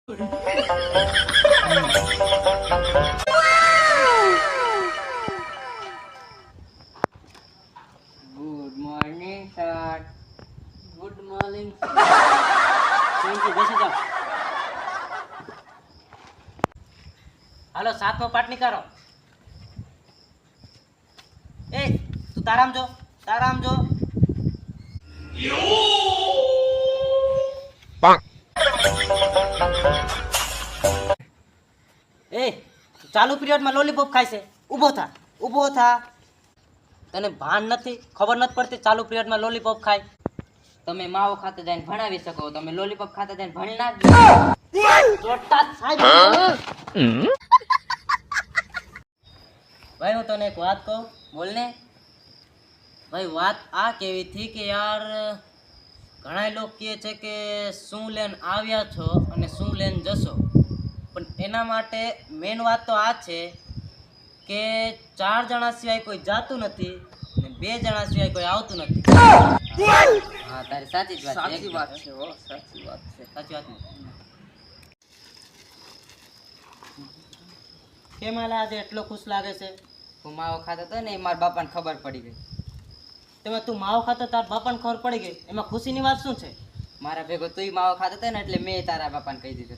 Good morning sir. Good morning. બેસી જાઓ. હાલો, 7મો પાઠ નીકાળો. એ તું તારામ જો. એ ચાલુ પીરિયડમાં લોલીપોપ ખાય છે. ઊભો થા. તને ભાન નથી, ખબર નથી પડતી ચાલુ પીરિયડમાં લોલીપોપ ખાય. તમે માવો ખાતા જઈને ભણાવી શકો, તમે લોલીપોપ ખાતા જઈને ભણી ના ચોટા સાહેબ. ભાઈ હું તને એક વાત કહું. બોલ ને. ભાઈ વાત આ કેવી હતી કે યાર ઘણા લોકો કહે છે કે શું લઈને આવ્યા છો અને શું લઈને જશો, પણ એના માટે મેન વાત તો આ છે કે 4 જણા સિવાય કોઈ જાતું નથી ને 2 જણા સિવાય કોઈ આવતું નથી. હા, તારી સાચી જ વાત છે. સાચી વાત છે હો, સાચી વાત છે. સાચી વાત ને? કેમ હાલા આજે એટલો ખુશ લાગે છે? હું માવો ખાતો હતો ને એ મારા બાપાને ખબર પડી ગઈ. તેમાં તું માવો ખાતો તાર બાપાને ખબર પડી ગઈ, એમાં ખુશીની વાત શું છે? મારા ભેગો તુંય માવો ખાતો હતો ને એટલે મેં તારા બાપાને કહી દીધું.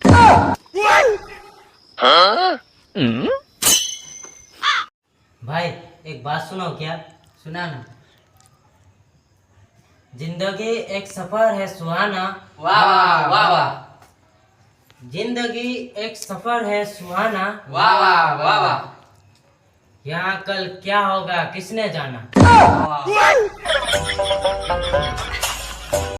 भाई एक बात सुनो क्या? સુના ના. जिंदगी एक सफर है सुहाना. વાહ વાહ વાહ जिंदगी एक सफर है सुहाना. વાહ વાહ વાહ વાહ. यहाँ कल क्या होगा किसने जाना. વાહ.